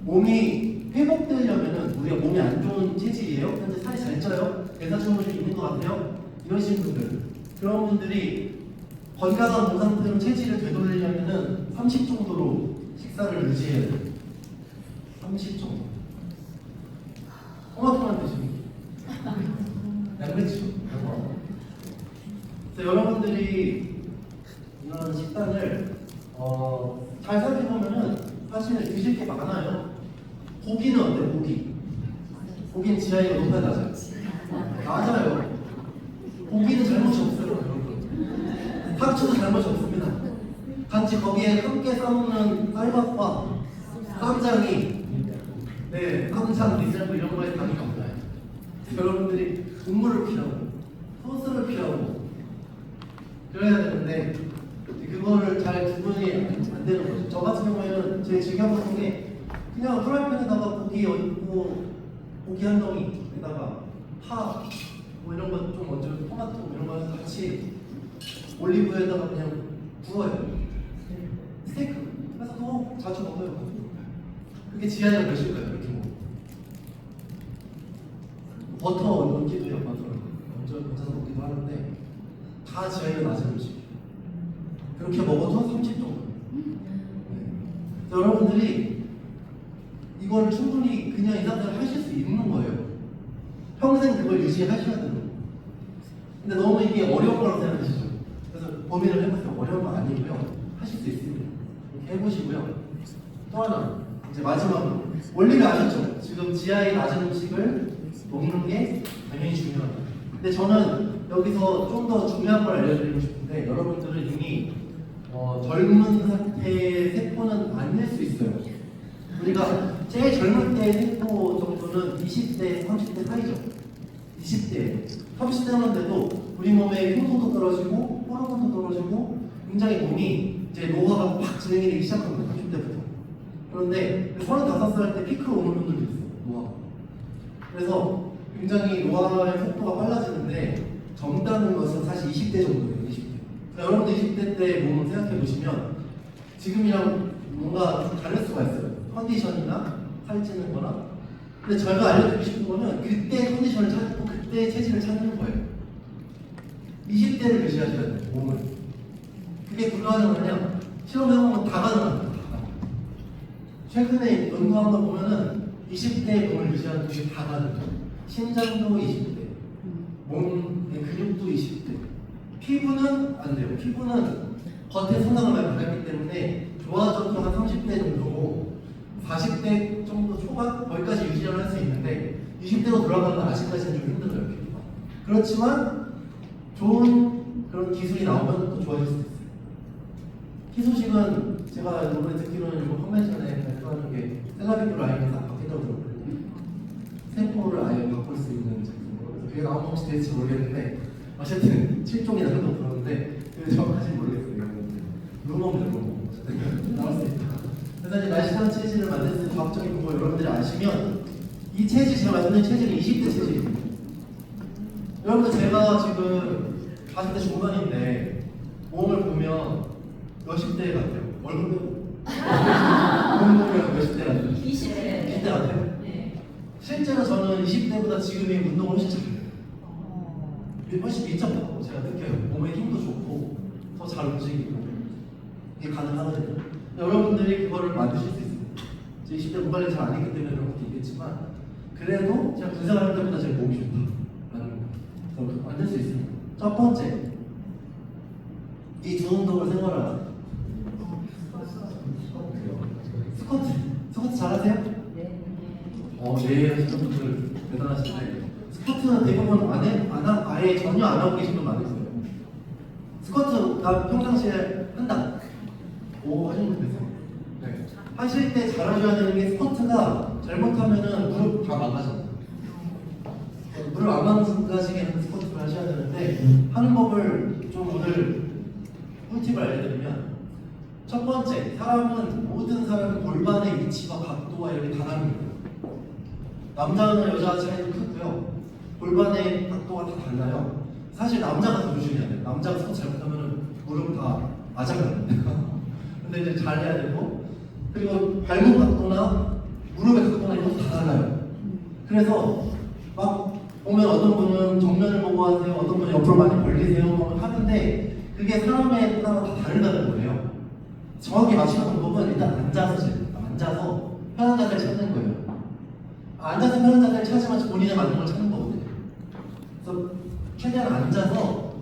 몸이 회복되려면은 우리가 몸이 안 좋은 체질이에요. 현재 살이 잘 쪄요. 대사증후군이 있는 것 같아요. 이러신 분들, 그런 분들이 건강한 몸 상태로 체질을 되돌리려면은 30 정도로 식사를 유지해야 돼요. 30 정도. 토마토만 드시면 양배추. 그래서 여러분들이 이런 식단을 잘 살펴보면은 사실 드실 게 많아요. 고기는 어때요? 고기는 GI가 높아야 낮아요? 낮아요. 고기는 잘못이 없어요, 여러분. 상추도 잘못이 없습니다. 같이 거기에 함께 싸먹는 쌀밥과 쌈장이 쌈장, 리셀프 이런 거에 당이 없나요? 여러분들이 국물을 피하고 소스를 피하고 그래야 되는데 그거를 잘 구분이 안 되는 거죠. 저 같은 경우에는 제 즐겨보는 게 그냥 프라이팬에다가 고기 얹고 고기 한 덩이에다가 파 뭐 이런 거 좀 얹어 토마토 이런 거 같이 올리브에다가 그냥 구워요. 스테이크. 그래서 또 자주 먹어요. 그게 지하에 몇일까요? 이렇게 먹어. 버터 넣기도 해요. 버터를 얹어서 먹기도 하는데 다 지하에 낮은 음식. 그렇게 먹어도 30 정도. 네. 여러분들이 이걸 충분히 그냥 이 상태로 하실 수 있는 거예요. 평생 그걸 유지하셔야 되는 거예요. 근데 너무 이게 어려운 거라고 생각하시죠? 그래서 고민을 해보세요. 어려운 거 아니고요. 하실 수 있습니다. 이렇게 해보시고요. 또 하나, 이제 마지막으로. 원리를 아셨죠? 지금 지하에 낮은 음식을 먹는 게 당연히 중요하다. 근데 저는 여기서 좀 더 중요한 걸 알려드리고 싶은데, 여러분들은 이미 젊은 상태의 세포는 아닐 수 있어요. 우리가 제일 젊을 때의 세포 정도는 20대, 30대 사이죠. 20대, 30대였는데도 우리 몸에 효소도 떨어지고 호르몬도 떨어지고 굉장히 몸이 이제 노화가 막 진행이 되기 시작합니다. 30대부터. 그런데 35살 때 피크로 오는 분들도 있어요. 노화가. 그래서 굉장히 노화의 속도가 빨라지는데 젊다는 것은 사실 20대 정도예요. 20대. 그러니까 여러분들 20대 때 몸을 생각해 보시면 지금이랑 뭔가 좀 다를 수가 있어요. 컨디션이나 살찌는 거나. 근데 저희가 알려드리고 싶은 거는 그때 컨디션을 찾고 그때 체질을 찾는 거예요. 20대를 유지하셔야 돼요. 몸을. 그게 불가능하냐? 실험해보면 다 가능합니다. 최근에 연구한 거 보면은 20대의 몸을 유지하는 것이 다 가능해요. 심장도 20대, 몸의 근육도 20대. 피부는 안 돼요. 피부는 겉에 성장을 많이 받았기 때문에 좋아져도 한 30대 정도고 40대 정도 초반 거기까지 유지를 할 수 있는데 20대로 돌아가면 아직까지는 좀 힘들어요. 피부가. 그렇지만 좋은 그런 기술이 나오면 또 좋아질 수 있어요. 희소식은 제가 이번에 듣기로는 이거 컨벤션에 발표하는 게 셀라비브 라인에서 바뀐다고 들었거든요. 세포를 아예 바꿀 수 있는 제품으로. 그래서 그게 나오면 혹시 될지 모르겠는데 어쨌든 7종이나 정도 그러는데 그게 정확하진 모르겠어요. 루머입니다. 루머. 나올 수 있다. 그래서 이제 날씬한 체질을 만들 수 있는 과학적인 방법을 여러분들이 아시면 이 체질, 제가 말씀드린 체질은 20대 체질입니다. 여러분들 제가 지금 40대 중반인데 몸을 보면 몇십 대 같아요. 얼굴 빼고 몸 보면 몇십 대 같아요. 20대. 20대 같아요. 네. 실제로 저는 20대보다 지금이 운동을 훨씬 잘해요. 훨씬 미쳤다고 제가 느껴요. 몸에 힘도 좋고 더 잘 움직이고 이게 가능하거든요. 여러분들이 그거를 만드실 수 있습니다. 제 20대 몸 관리 잘 안 했기 때문에 그런 것도 있겠지만 그래도 제가 군생활 때보다 제 몸이 좋다라는 거 만들 수 있습니다. 첫 번째, 이 두 운동을 생활하라. 스쿼트 잘하세요? 네. 네, 하시는 분들 대단하신데 스쿼트는 대부분 아예 전혀 안 하고 계신 분 많으세요. 스쿼트 나 평상시에 한다. 오 하시는 분 계세요. 네. 하실 때 잘하셔야 되는 게 스쿼트가 잘못하면은 무릎 다 망가져요. 무릎 안 망가지게 하는 스쿼트를 하셔야 되는데 하는 법을 좀 오늘 꿀팁을 알려드리면 첫 번째, 모든 사람은 골반의 위치와 각도가 이렇게 다 다릅니다. 남자나 여자 차이도 크고요. 골반의 각도가 다 달라요. 사실 남자가 더 조심해야 돼요. 남자가 스쿼트 잘못하면 무릎 다 맞아갑니다. 근데 이제 잘해야 되고, 그리고 발목 각도나 무릎의 각도나 이런 것도 다 달라요. 그래서 막 보면 어떤 분은 정면을 보고 하세요, 어떤 분은 옆으로 많이 벌리세요 하는데 그게 사람에 따라 다 다르다는 거예요. 정확히 맞추는 방법은 일단 앉아서 편한 자세를 찾는 거예요. 앉아서 편한 자세를 찾으면 본인에 맞는 걸 찾는 거거든요. 그래서 최대한 앉아서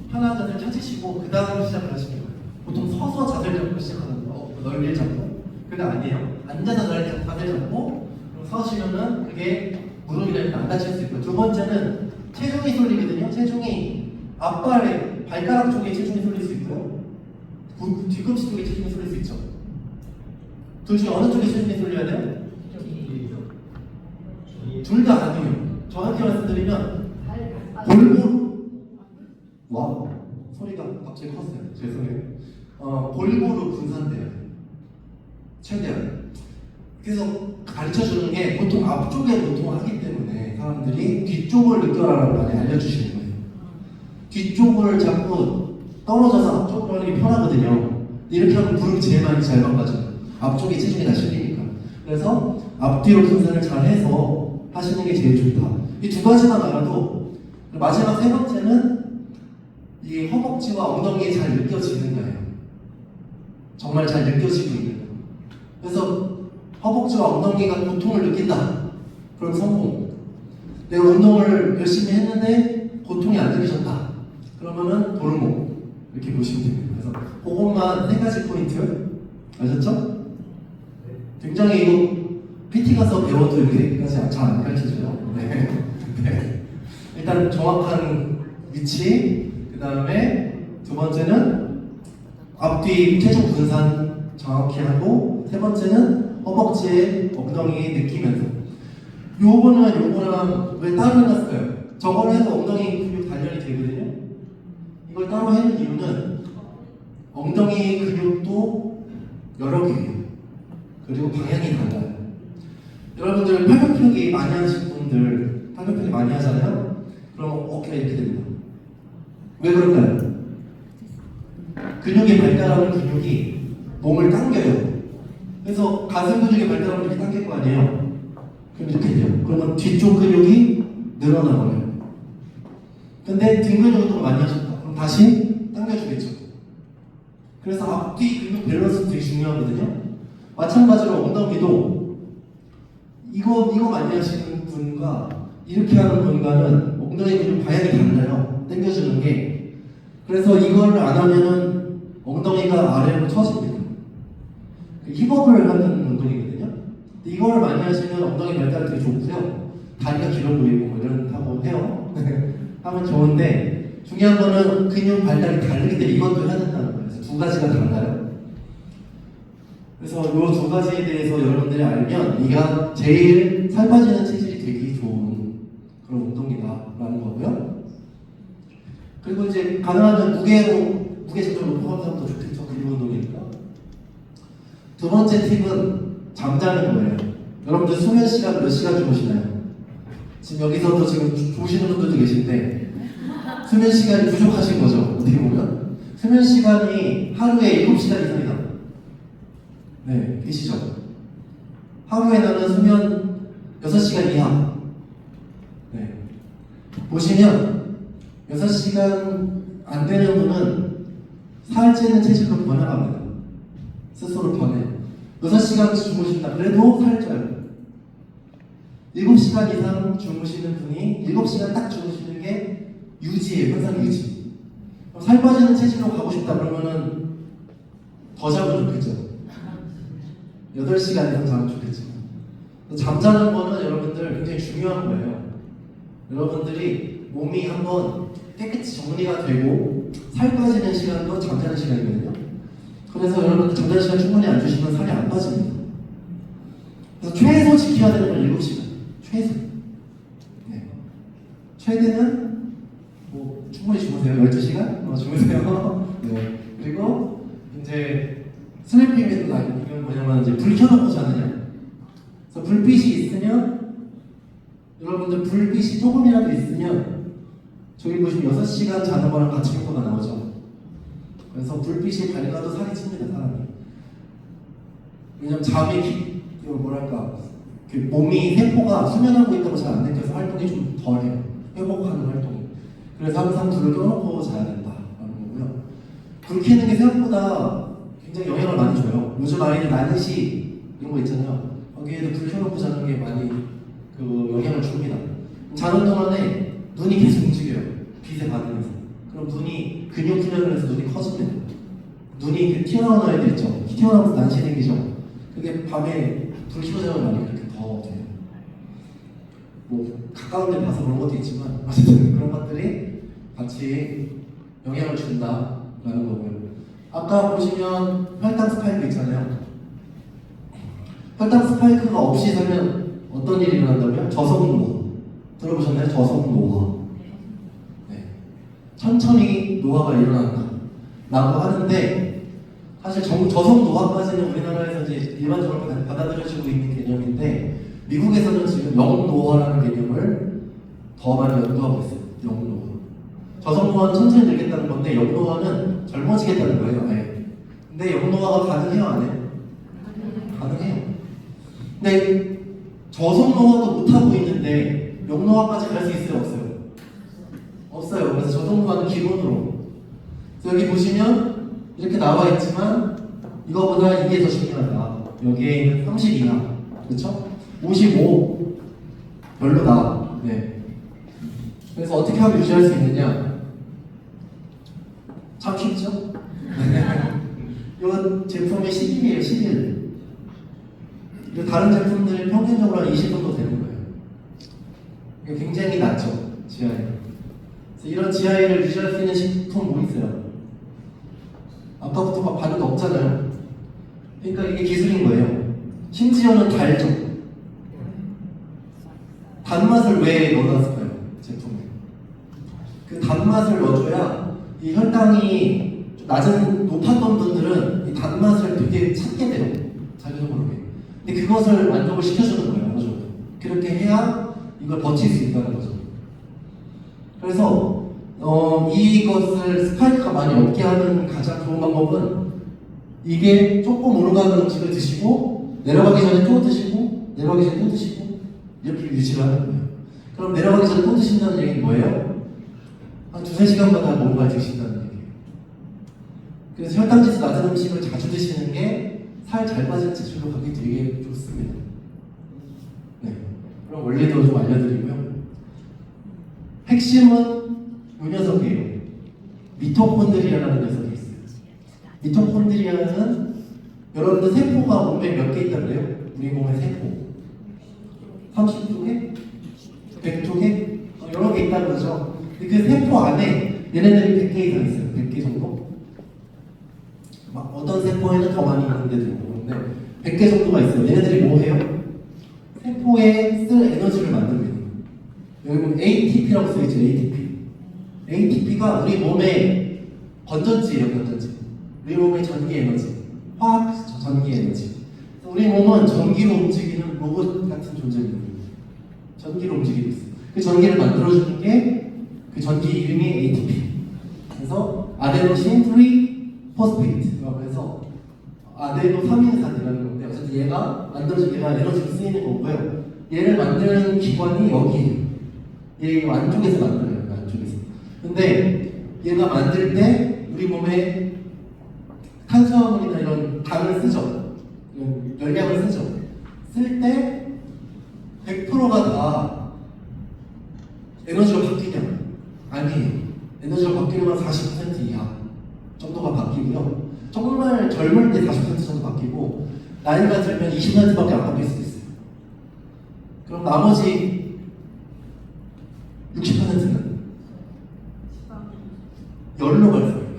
편한 자세를 찾으시고 그 다음 시작을 하시는 거예요. 보통 서서 자세를 잡고 시작하는 거, 넓게 잡고. 그게 아니에요. 앉아서 자세를 잡고 서시면은 그게 무릎이나 이렇게 안 다칠 수 있고. 두 번째는 체중이 쏠리거든요. 체중이 앞발에 발가락 쪽에 체중이 쏠릴 수 있고요. 뒤꿈치 쪽에 체중이 쏠릴 수 있죠. 둘 중에 어느 쪽에 체중이 쏠려야 돼요? 둘 다 아니에요. 정확히 말씀드리면 골고루 와 소리가 갑자기 컸어요. 죄송해요. 골고루 분산돼야 돼요. 최대한. 그래서 가르쳐 주는 게 보통 앞쪽에 보통 하기 때문에 사람들이 뒤쪽을 느껴라라고 많이 알려주시는 거예요. 뒤쪽을 자꾸 떨어져서 앞쪽 하는 게 편하거든요. 이렇게 하면 무릎이 제일 많이 잘 망가져요. 앞쪽에 체중이 다 실리니까. 그래서 앞뒤로 분산을 잘 해서 하시는 게 제일 좋다. 이 두 가지만 알아도 마지막 세 번째는 이 허벅지와 엉덩이에 잘 느껴지는 거예요. 정말 잘 느껴지고 있는 거예요. 그래서 허벅지와 엉덩이가 고통을 느낀다. 그럼 성공. 내가 운동을 열심히 했는데 고통이 안 느껴졌다. 그러면은 돌목. 이렇게 보시면 됩니다. 그래서 그것만 세 가지 포인트 아셨죠? 굉장히 이거 PT 가서 배워도 이렇게까지 잘 안 가르쳐줘요. 네. 네. 일단 정확한 위치, 그 다음에 두 번째는 앞뒤 체중 분산 정확히 하고, 세 번째는 허벅지에 엉덩이 느끼면서. 요거랑 왜 따로 해놨어요? 저거를 해서 엉덩이 근육 단련이 되거든요. 이걸 따로 해놓은 이유는 엉덩이 근육도 여러 개예요. 그리고 방향이 달라요. 여러분들 팔굽혀펴기 많이 하시는 분들 팔굽혀펴기 많이 하잖아요? 그럼 어깨가 이렇게 됩니다. 왜 그럴까요? 근육의 발달하는 근육이 몸을 당겨요. 그래서 가슴 근육의 발달하는 이렇게 당길 거 아니에요? 그럼 이렇게 돼요. 그러면 뒤쪽 근육이 늘어나버려요. 근데 등 근육도 많이 하셨다. 그럼 다시 당겨주겠죠. 그래서 앞뒤 근육 밸런스 되게 중요하거든요. 마찬가지로 엉덩이도 이거 많이 하시는 분과 이렇게 하는 분과는 엉덩이 근육 방향이 달라요. 당겨주는 게. 그래서 이걸 안 하면은 엉덩이가 아래로 처집니다. 힙업을 하는 운동이거든요. 근데 이걸 많이 하시면 엉덩이 발달이 되게 좋고요. 다리가 길어 보이고 뭐 이런다고 해요. 하면 좋은데 중요한 거는 근육 발달이 다르기 때문에 이것도 해야 된다는 거예요. 그래서 두 가지가 달라요. 그래서 이 두 가지에 대해서 여러분들이 알면 네가 제일 살 빠지는 체질이 되기 좋은 그런 운동이다라는 거고요. 그리고 이제 가능하면 무게 점점 높아가는 사람도 좋겠죠. 근육 운동이니까. 두 번째 팁은 잠자는 거예요. 여러분들 수면 시간 몇 시간 주무시나요? 지금 여기서도 지금 주무시는 분들도 계신데 수면 시간이 부족하신 거죠. 어떻게 보면 수면 시간이 하루에 7시간 이상이다. 네, 계시죠? 하루에 나는 수면 6시간 이하. 네. 보시면 6시간 안 되는 분은 살찌는 체질로 변해갑니다. 스스로 변해. 6시간 주무신다. 그래도 살쪄요. 7시간 이상 주무시는 분이 7시간 딱 주무시는 게 유지예요. 항상 유지. 살 빠지는 체질로 가고 싶다 그러면은 더 자면 좋겠죠. 8시간 이상 자면 좋겠죠. 잠자는 거는 여러분들 굉장히 중요한 거예요. 여러분들이 몸이 한번 깨끗이 정리가 되고 살 빠지는 시간도 잠자는 시간이거든요. 그래서 여러분 잠자는 시간 충분히 안 주시면 살이 안 빠집니다. 그래서 최소 지켜야 되는 건 7시간. 최소. 네. 최대는 뭐 충분히 주무세요. 12시간? 주무세요. 네. 그리고 이제 슬리핑 라인 이건 뭐냐면 이제 불 켜놓고 자느냐. 그래서 불빛이 있으면 여러분들 불빛이 조금이라도 있으면 저기 보시면 6시간 자는 거랑 같이 효과가 나오죠. 그래서 불빛이 밝아도 살이 찝니다, 사람이. 왜냐면 잠이 뭐랄까 그 몸이 세포가 수면하고 있다고 잘 안 느껴서 활동이 좀 덜해요. 회복하는 활동이. 그래서 항상 불을 켜놓고 자야 된다라는 거고요. 불 켜는 게 생각보다 굉장히 영향을 많이 줘요. 요즘 아이들 난시 이런 거 있잖아요. 거기에도 불 켜놓고 자는 게 많이 그 영향을 줍니다. 자는 동안에 눈이 계속 움직여요. 빛에 받으면서. 그럼 눈이 근육 훈련을 해서 눈이 커집니다. 눈이 튀어나오는 아이들 있죠. 튀어나오면서 난시 생기죠. 그게 밤에 불 켜고 자면 많이 그렇게 더 돼요. 뭐 가까운 데 봐서 그런 것도 있지만 어쨌든 그런 것들이 같이 영향을 준다라는 거고요. 아까 보시면 혈당 스파이크 있잖아요. 혈당 스파이크가 없이 살면 어떤 일이 일어난다고요? 저속 노화. 들어보셨나요? 저속 노화. 네. 천천히 노화가 일어난다 라고 하는데 사실 저속 노화까지는 우리나라에서 이제 일반적으로 받아들여지고 있는 개념인데 미국에서는 지금 영노화라는 개념을 더 많이 연구하고 있어요. 영노화. 저속 노화는 천천히 늘겠다는 건데 영노화는 젊어지겠다는 거예요. 아예. 근데 영노화가 가능해요, 안 해요? 가능해요. 근데 저속노화도 못하고 있는데 영노화까지 갈 수 있어요, 없어요? 없어요. 그래서 저속노화는 기본으로. 그래서 여기 보시면 이렇게 나와 있지만 이거보다 이게 더 중요하다. 여기에 있는 32가 그렇죠? 55 별로다. 네. 그래서 어떻게 하면 유지할 수 있느냐? 참 쉽죠? 이 제품이 11이에요, 11. 다른 제품들 평균적으로 한 20 정도 되는 거예요. 이게 굉장히 낮죠, GI. 그래서 이런 GI를 유지할 수 있는 식품 뭐 있어요? 아까부터 막 반응 없잖아요. 그러니까 이게 기술인 거예요. 심지어는 달죠. 단맛을 왜 넣어놨을까요? 제품에. 그 단맛을 넣어줘야 이 혈당이 좀 높았던 분들은 이 단맛을 되게 찾게 돼요. 자기도 모르게. 근데 그것을 만족을 시켜주는 거예요. 어느 정도. 그렇게 해야 이걸 버틸 수 있다는 거죠. 그래서 이것을 스파이크가 많이 없게 하는 가장 좋은 방법은 이게 조금 오르가는 음식을 드시고 내려가기 전에 또 드시고 내려가기 전에 또 드시고 이렇게 유지를 하는 거예요. 그럼 내려가기 전에 또 드신다는 얘기는 뭐예요? 한 2~3시간마다 뭔가 드신다는 얘기예요. 그래서 혈당지수 낮은 음식을 자주 드시는 게 살 잘 빠지는 지수로 가기 되게 좋습니다. 네. 그럼 원리도 좀 알려드리고요. 핵심은 이 녀석이에요. 미토콘드리아라는 녀석이 있어요. 미토콘드리아는 여러분들 세포가 몸에 몇 개 있다고 그래요? 우리 몸에 세포 30개? 100개? 여러 개 있다는 거죠. 근데 그 세포 안에 얘네들이 100개 이상 있어요. 100개 정도? 막 어떤 세포에는 더 많이 있는 데도 있고 근데 100개 정도가 있어요. 얘네들이 뭐 해요? 세포에 쓸 에너지를 만듭니다. 여기 보면 ATP라고 써있죠. ATP가 우리 몸의 건전지예요. 건전지. 우리 몸의 전기 에너지, 화학 전기 에너지. 우리 몸은 전기로 움직이는 로봇 같은 존재입니다. 전기로 움직이고 있어요. 그 전기를 만들어주는 게 그 전기 이름이 ATP. 그래서 아데노신 트리포스페이트라고 해서 아데노사민산이라는 건데 어쨌든 얘가 만들어진 얘가 에너지로 쓰이는 거고요. 얘를 만드는 기관이 여기에요. 얘 안쪽에서 만들어요. 안쪽에서. 근데 얘가 만들 때 우리 몸에 탄수화물이나 이런 당을 쓰죠. 열량을 쓰죠. 쓸 때 100%가 다 에너지로 바뀌냐? 아니에요. 에너지로 바뀌려면 40% 이하 정도가 바뀌고요. 정말 젊을 때 40% 정도 바뀌고 나이가 들면 20%밖에 안 바뀔 수도 있어요. 그럼 나머지 60%는 열로 발생해요.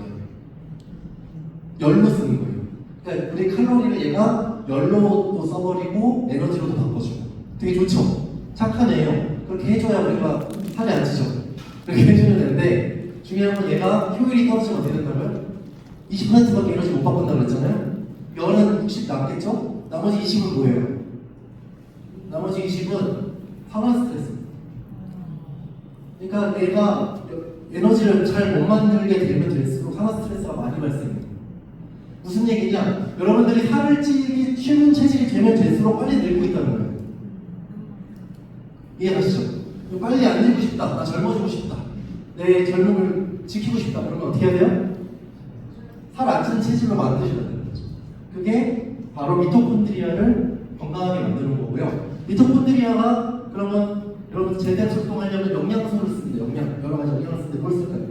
열로 쓰는 거예요. 그러니까 우리 칼로리를 얘가 열로도 써버리고 에너지로도 바꿔주고 되게 좋죠? 착한 애예요. 그렇게 해줘야 우리가 살이 안 찌죠. 그렇게 해주면 되는데 중요한 건 얘가 효율이 떨어지면 어떻게 된다고요? 20%밖에 에너지 못 바꾼다고 그랬잖아요? 열은 60 남겠죠? 나머지 20은 뭐예요? 나머지 20은 산화 스트레스. 그러니까 내가 에너지를 잘 못 만들게 되면 될수록 산화 스트레스가 많이 발생해요. 무슨 얘기냐? 여러분들이 살을 찌기 쉬운 체질이 되면 될수록 빨리 늙고 있다는 거예요. 이해가시죠? 빨리 안 늙고 싶다. 나 젊어지고 싶다. 내 젊음을 지키고 싶다. 그러면 어떻게 해야 돼요? 살 안 찌는 체질로 만드셔야 되는 거죠. 그게 바로 미토콘드리아를 건강하게 만드는 거고요. 미토콘드리아가 그러면 여러분 제대로 작동하려면 영양소를 씁니다. 여러 가지 영양을 쓰는데 뭘 쓸까요?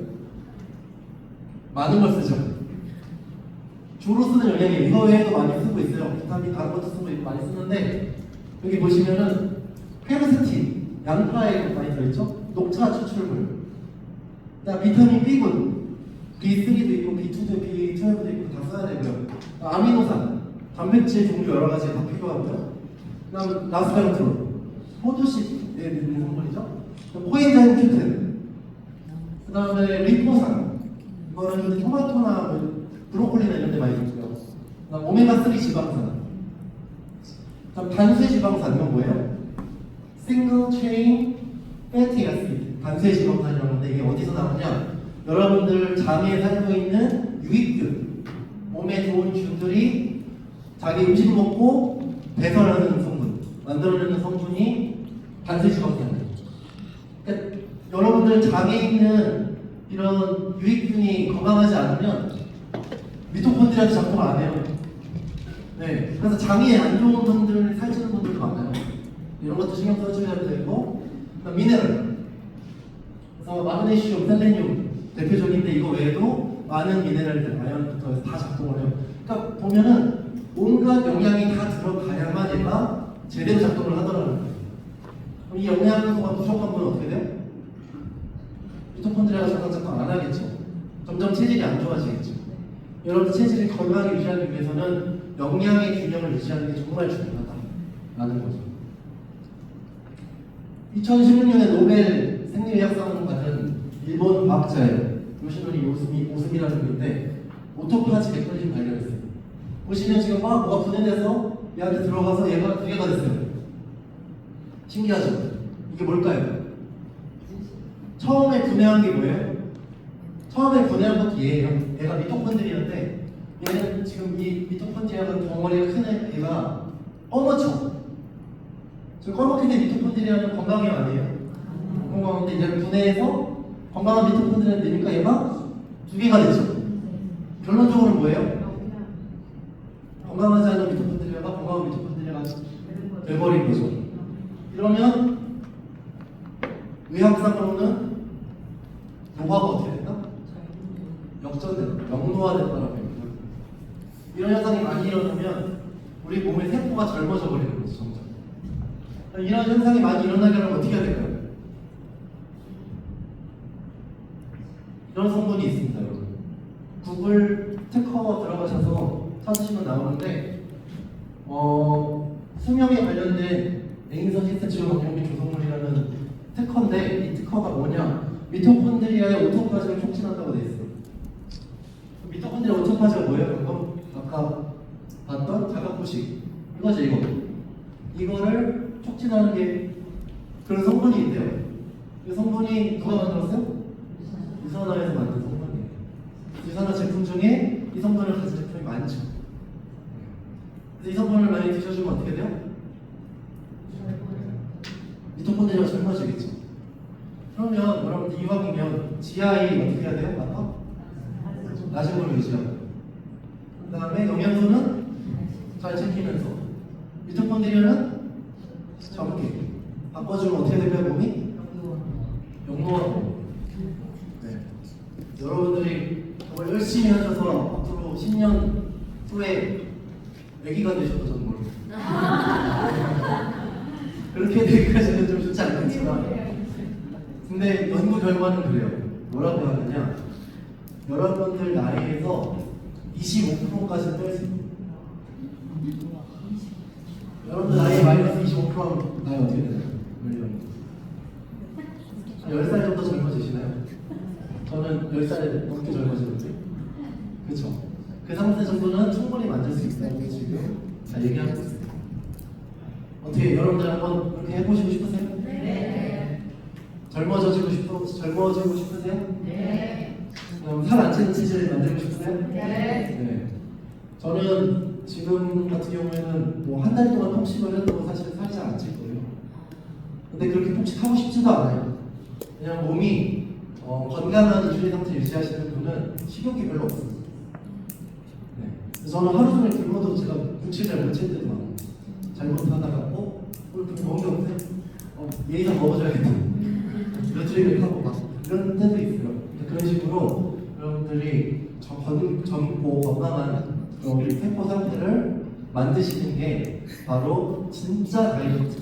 많은 걸 쓰죠. 주로 쓰는 영양이 이거 외에도 많이 쓰고 있어요. 비타민 다른 것도 쓰고 있고 많이 쓰는데 여기 보시면은 페르스틴, 양파에 많이 들어있죠? 녹차 추출물. 그다음 비타민 B군, B3도 있고 B2도 B12도 있고 다 써야 되고요. 아미노산, 단백질 종류 여러 가지 다 필요하고요. 그다음 라스베라트롤, 포도씨에 있는 성분이죠. 코엔자임 큐텐. 그다음에 리포산. 이거는 토마토나 브로콜리나 이런 데 많이 있고요. 그다음 오메가3 지방산. 그다음 단수 지방산 이건 뭐예요? 싱글 체인 패티 애시드. 단수 지방산이라는 건데 이게 어디서 나오냐? 여러분들 장에 살고 있는 유익균, 몸에 좋은 균들이 자기 음식 먹고 배설하는 성분, 만들어내는 성분이 단세주밖에 안 돼요. 그러니까 여러분들 장에 있는 이런 유익균이 건강하지 않으면 미토콘드리아도 작동을 안 해요. 네, 그래서 장이 안 좋은 분들, 살찌는 분들도 많아요. 이런 것도 신경 써주셔야 되고, 미네랄. 그래서 마그네슘, 셀레늄 대표적인데 이거 외에도 많은 미네랄들, 아연부터 해서 다 작동을 해요. 그러니까 보면은 온갖 영양이 다 들어가야만 얘가 제대로 작동을 하더라는 거예요. 그럼 이 영양소가 부족한 분은 어떻게 돼요? 미토콘드리아가 작동 안 하겠죠. 점점 체질이 안 좋아지겠죠. 여러분 체질을 건강하게 유지하기 위해서는 영양의 균형을 유지하는 게 정말 중요하다라는 거죠. 2016년에 노벨 생리의학상을 받은 일본 과학자예요. 요시노리 오스미라는 분인데 오토파지 메커니즘 발견했어요. 보시면 지금 막 뭐가 분해돼서 얘한테 들어가서 얘가 두 개가 됐어요. 신기하죠? 이게 뭘까요? 처음에 분해한 게 뭐예요? 처음에 분해한 것도 얘예요. 얘가 미토콘드리아인데 얘는 지금 이 미토콘드리아가 덩어리가 큰 애가 검어져. 저 검게 된 미토콘드리아는 건강이 아니에요. 건강한데 이제 분해해서 건강한 미토콘드리아를 내니까 얘가 두 개가 되죠. 결론적으로 뭐예요? 건강하지 않은 미토콘드리아가 건강한 미토콘드리아가 돼버린 거죠. 이러면 의학상으로는 노화가 어떻게 된다? 역전된다. 영노화된다라고 합니다. 이런 현상이 많이 일어나면 우리 몸의 세포가 젊어져 버리는 거죠. 점점. 이런 현상이 많이 일어나게 하면 어떻게 해야 될까요? 이런 성분이 있습니다, 여러분. 구글 특허 들어가셔서 찾으시면 나오는데 수명에 관련된 내인선 시스템 방법이 조성물이라는 특허인데 이 특허가 뭐냐? 미토콘드리아의 오토파지를 촉진한다고 되어 있어요. 미토콘드리아 오토파지가 뭐예요? 방금 아까 봤던 자각부식 이거죠, 이거. 이거를 촉진하는 게 그런 성분이 있대요. 이 성분이 누가 만들었어요? 유산화에서 만든 성분이에요. 유산화 제품 중에 이 성분을 가진 제품이 많죠. 그래서 이 성분을 많이 드셔주면 어떻게 돼요? 미토콘드리아가 젊어지겠죠. 그러면 여러분들 이왕이면 GI 어떻게 해야 돼요? 맞나? 낮은 걸로 유지하고 그 다음에 영양소는 잘 챙기면서 미토콘드리아는 적게 바꿔주면 어떻게 될까요? 몸이? 영노하고 네. 여러분들이 정말 열심히 하셔서 앞으로 10년 후에 애기가 되셔도 저는 모르겠어요. 그렇게 되기까지는 좀 좋지 않겠지만 근데 연구 결과는 그래요. 뭐라고 하느냐, 여러분들 나이에서 25%까지 뺄 수 있어요. 여러분들 나이 마이너스 25%하면 나이 어떻게 되나요? 10살 정도 젊어지시나요? 저는 10살 넘게 젊어지는데 그쵸? 그 상태 정도는 충분히 만들 수 있다고 지금 잘 얘기하고 있어요. 어떻게 여러분들 한번 그렇게 해보시고 싶으세요? 네. 젊어지고 싶으세요? 네. 그럼 살 안 찌는 체질을 만들고 싶으세요? 네. 네. 저는 지금 같은 경우에는 뭐 한 달 동안 폭식을 해도 사실 살이 잘 안 찔 거예요. 근데 그렇게 폭식하고 싶지도 않아요. 그냥 몸이 건강한 인슐린 상태 유지하시는 분은 식욕이 별로 없어요. 네. 그래서 저는 하루 종일 굶어도 제가 눈치 잘 못 챌 때도 많아요. 잘못하다가 오늘 좀 먹은 게 없네? 얘가 먹어줘야겠다. 며칠을 하고 막 이런 때도 있어요. 그런 식으로 여러분들이 젊고 건강한 우리 세포 상태를 만드시는 게 바로 진짜 다이어트,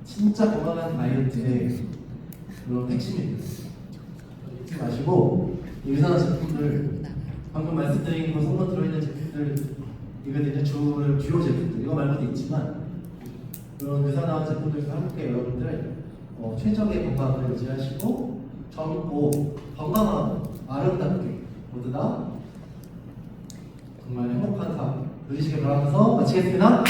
진짜 건강한 다이어트의 그런 핵심입니다. 잊지 마시고 유산화 제품들, 방금 말씀드린 거 성분 들어있는 제품들 이거는 주요 제품들, 이거 말고도 있지만 그런 유산화 제품들과 함께 여러분들 최적의 건강을 유지하시고 젊고 건강하고 아름답게 모두 다 정말 행복한 삶 누리시길 바라면서 마치겠습니다.